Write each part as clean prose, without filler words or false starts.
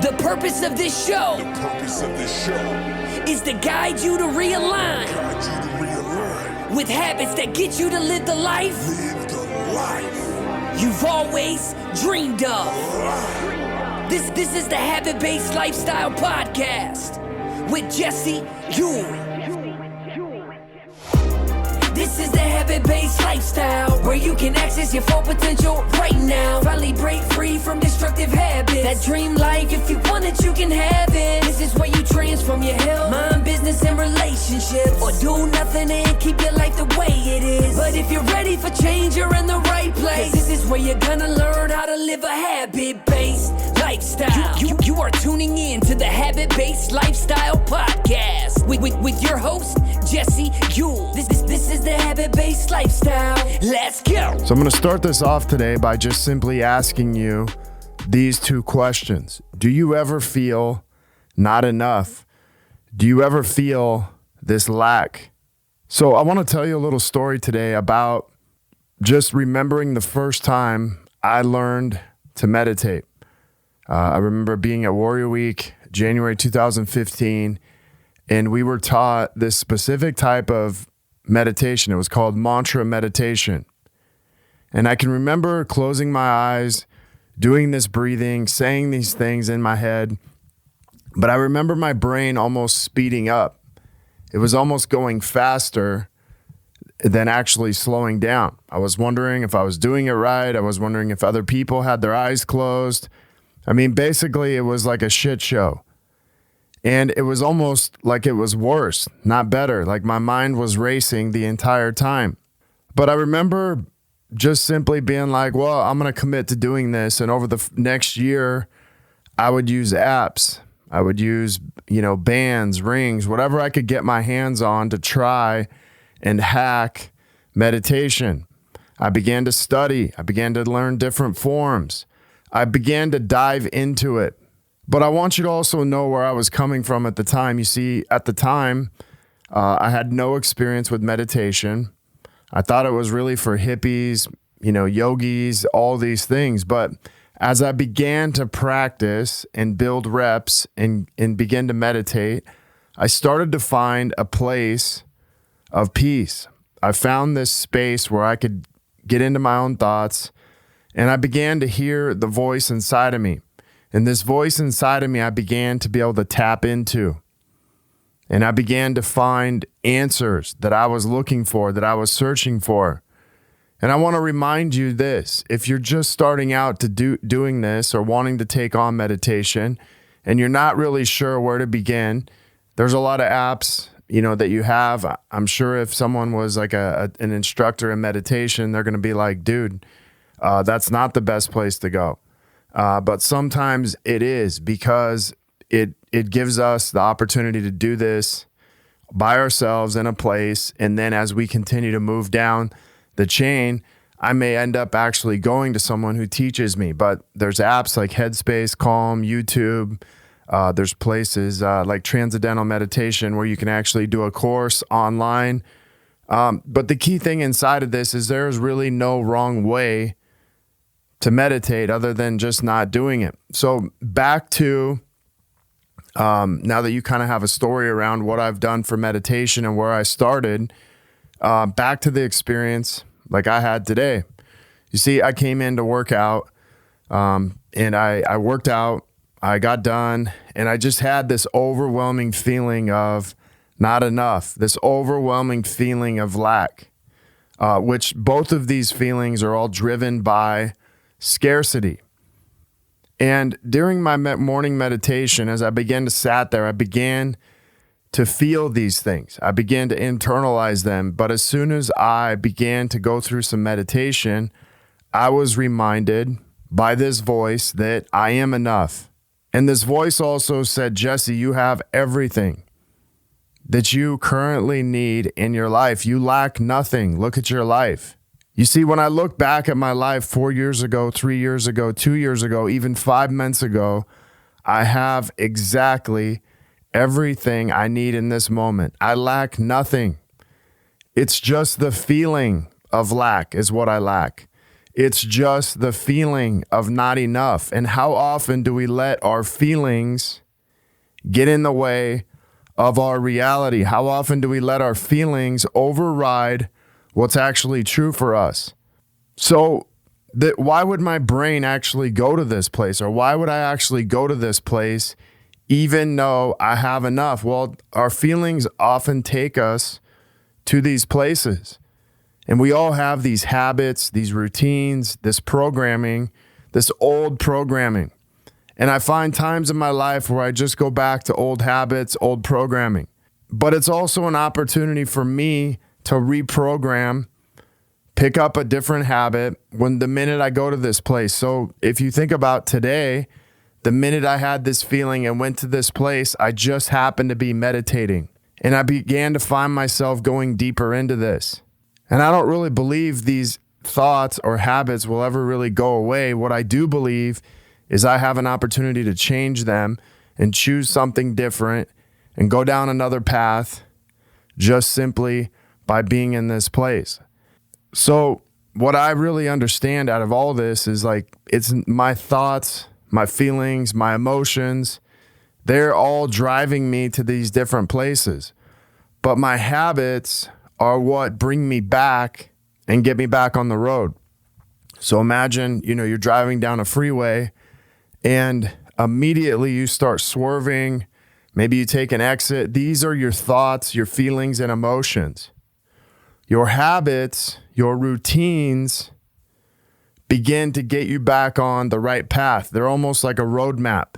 The purpose of this show is to guide you to realign with habits that get you to live the life you've always dreamed of. This is the Habit-Based Lifestyle Podcast with Jesse Ewing. This is the Habit-Based Lifestyle, where you can access your full potential right now. Finally break free from destructive habits. That dream life, if you want it, you can have it. This is where you transform your health, mind, business, and relationships. Or do nothing and keep your life the way it is. But if you're ready for change, you're in the right place. This is where you're gonna learn how to live a habit-based lifestyle. You are tuning in to the Habit-Based Lifestyle Podcast with your host, Jesse Ewing. This is the Habit-Based Lifestyle. Let's go. So I'm going to start this off today by just simply asking you these two questions. Do you ever feel not enough? Do you ever feel this lack? So I want to tell you a little story today about just remembering the first time I learned to meditate. I remember being at Warrior Week, January 2015, and we were taught this specific type of meditation. It was called mantra meditation. And I can remember closing my eyes, doing this breathing, saying these things in my head. But I remember my brain almost speeding up. It was almost going faster than actually slowing down. I was wondering if I was doing it right. I was wondering if other people had their eyes closed. I mean, basically, it was like a shit show. And it was almost like it was worse, not better. Like my mind was racing the entire time. But I remember just simply being like, well, I'm going to commit to doing this. And over the next year, I would use apps. I would use, bands, rings, whatever I could get my hands on to try and hack meditation. I began to study. I began to learn different forms. I began to dive into it. But I want you to also know where I was coming from at the time. You see, at the time, I had no experience with meditation. I thought it was really for hippies, yogis, all these things. But as I began to practice and build reps and begin to meditate, I started to find a place of peace. I found this space where I could get into my own thoughts, and I began to hear the voice inside of me. And this voice inside of me, I began to be able to tap into. And I began to find answers that I was looking for, that I was searching for. And I want to remind you this. If you're just starting out to doing this or wanting to take on meditation, and you're not really sure where to begin, there's a lot of apps, that you have. I'm sure if someone was like an instructor in meditation, they're going to be like, dude, that's not the best place to go. But sometimes it is, because it gives us the opportunity to do this by ourselves in a place. And then as we continue to move down the chain, I may end up actually going to someone who teaches me. But there's apps like Headspace, Calm, YouTube. There's places like Transcendental Meditation where you can actually do a course online. But the key thing inside of this is there's really no wrong way to meditate other than just not doing it. So back to, now that you kind of have a story around what I've done for meditation and where I started, back to the experience like I had today. You see, I came in to work out, and I worked out, I got done, and I just had this overwhelming feeling of not enough, this overwhelming feeling of lack, which both of these feelings are all driven by scarcity. And during my morning meditation, as I began to sat there, I began to feel these things. I began to internalize them. But as soon as I began to go through some meditation, I was reminded by this voice that I am enough. And this voice also said, Jesse, you have everything that you currently need in your life. You lack nothing. Look at your life. You see, when I look back at my life 4 years ago, 3 years ago, 2 years ago, even 5 months ago, I have exactly everything I need in this moment. I lack nothing. It's just the feeling of lack is what I lack. It's just the feeling of not enough. And how often do we let our feelings get in the way of our reality? How often do we let our feelings override what's actually true for us? So why would my brain actually go to this place? Or why would I actually go to this place even though I have enough? Well, our feelings often take us to these places. And we all have these habits, these routines, this programming, this old programming. And I find times in my life where I just go back to old habits, old programming. But it's also an opportunity for me to reprogram, pick up a different habit when the minute I go to this place. So if you think about today, the minute I had this feeling and went to this place, I just happened to be meditating. And I began to find myself going deeper into this. And I don't really believe these thoughts or habits will ever really go away. What I do believe is I have an opportunity to change them and choose something different and go down another path just simply by being in this place. So what I really understand out of all this is like, it's my thoughts, my feelings, my emotions, they're all driving me to these different places. But my habits are what bring me back and get me back on the road. So imagine, you're driving down a freeway and immediately you start swerving. Maybe you take an exit. These are your thoughts, your feelings, and emotions. Your habits, your routines begin to get you back on the right path. They're almost like a roadmap.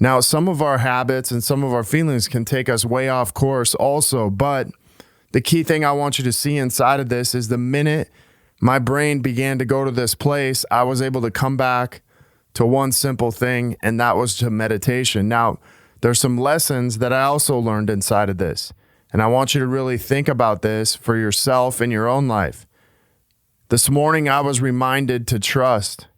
Now, some of our habits and some of our feelings can take us way off course also, but the key thing I want you to see inside of this is the minute my brain began to go to this place, I was able to come back to one simple thing, and that was to meditation. Now, there's some lessons that I also learned inside of this, and I want you to really think about this for yourself in your own life. This morning, I was reminded to trust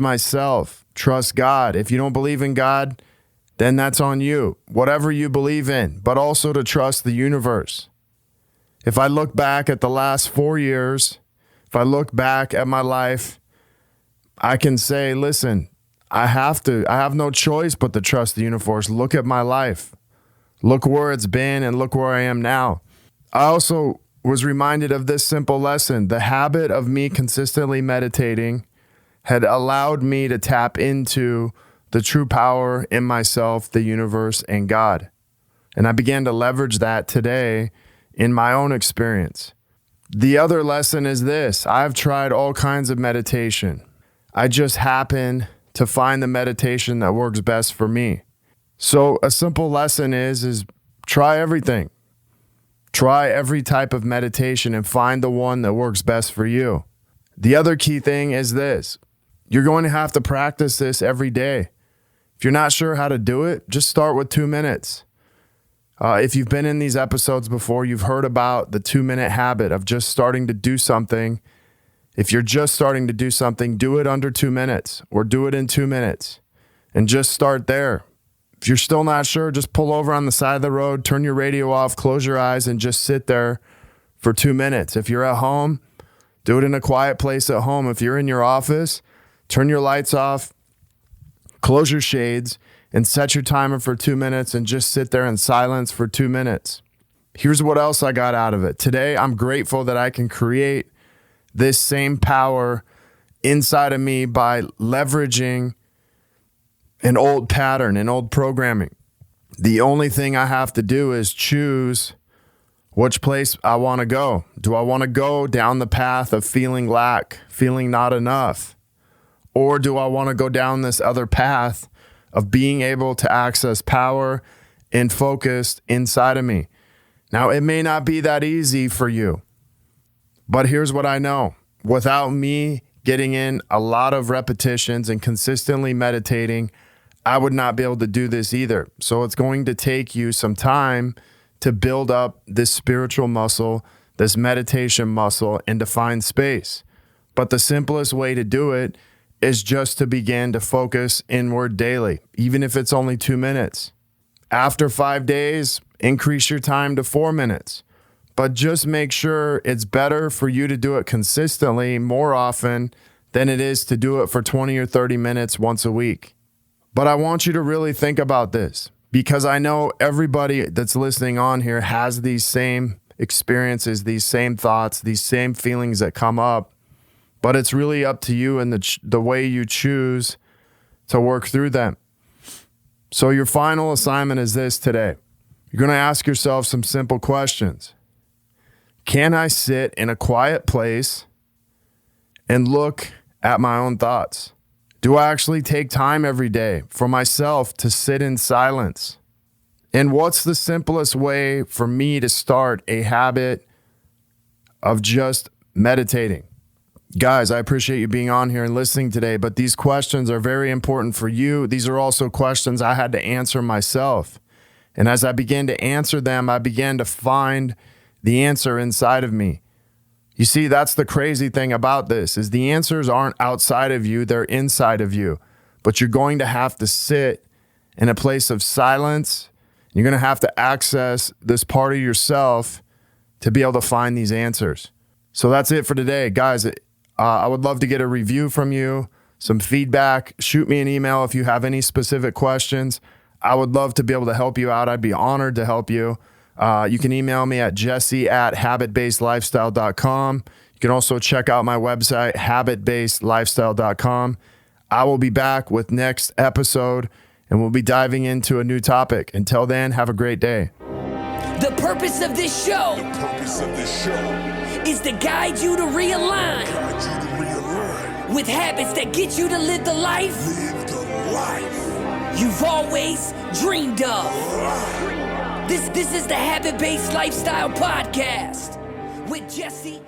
myself, trust God. If you don't believe in God, then that's on you, whatever you believe in, but also to trust the universe. If I look back at the last 4 years, if I look back at my life, I can say, listen, I have no choice but to trust the universe. Look at my life. Look where it's been and look where I am now. I also was reminded of this simple lesson. The habit of me consistently meditating had allowed me to tap into the true power in myself, the universe, and God. And I began to leverage that today in my own experience. The other lesson is this. I've tried all kinds of meditation. I just happen to find the meditation that works best for me. So a simple lesson is try everything. Try every type of meditation and find the one that works best for you. The other key thing is this. You're going to have to practice this every day. If you're not sure how to do it, just start with 2 minutes. If you've been in these episodes before, you've heard about the 2-minute habit of just starting to do something. If you're just starting to do something, do it under 2 minutes or do it in 2 minutes and just start there. If you're still not sure, just pull over on the side of the road, turn your radio off, close your eyes, and just sit there for 2 minutes. If you're at home, do it in a quiet place at home. If you're in your office, turn your lights off, close your shades, and set your timer for 2 minutes and just sit there in silence for 2 minutes. Here's what else I got out of it. Today, I'm grateful that I can create this same power inside of me by leveraging an old pattern, an old programming. The only thing I have to do is choose which place I want to go. Do I want to go down the path of feeling lack, feeling not enough? Or do I want to go down this other path of being able to access power and focus inside of me? Now, it may not be that easy for you, but here's what I know. Without me getting in a lot of repetitions and consistently meditating, I would not be able to do this either. So it's going to take you some time to build up this spiritual muscle, this meditation muscle, and to find space. But the simplest way to do it is just to begin to focus inward daily, even if it's only 2 minutes. After 5 days, increase your time to 4 minutes. But just make sure it's better for you to do it consistently more often than it is to do it for 20 or 30 minutes once a week. But I want you to really think about this, because I know everybody that's listening on here has these same experiences, these same thoughts, these same feelings that come up, but it's really up to you and the way you choose to work through them. So your final assignment is this today. You're going to ask yourself some simple questions. Can I sit in a quiet place and look at my own thoughts? Do I actually take time every day for myself to sit in silence? And what's the simplest way for me to start a habit of just meditating? Guys, I appreciate you being on here and listening today, but these questions are very important for you. These are also questions I had to answer myself. And as I began to answer them, I began to find the answer inside of me. You see, that's the crazy thing about this, is the answers aren't outside of you, they're inside of you. But you're going to have to sit in a place of silence. You're going to have to access this part of yourself to be able to find these answers. So that's it for today. Guys, I would love to get a review from you, some feedback. Shoot me an email if you have any specific questions. I would love to be able to help you out. I'd be honored to help you. You can email me at jesse@habitbasedlifestyle.com. You can also check out my website, habitbasedlifestyle.com. I will be back with next episode, and we'll be diving into a new topic. Until then, have a great day. The purpose of this show is to guide you to realign with habits that get you to live the life you've always dreamed of. This is the Habit-Based Lifestyle Podcast with Jesse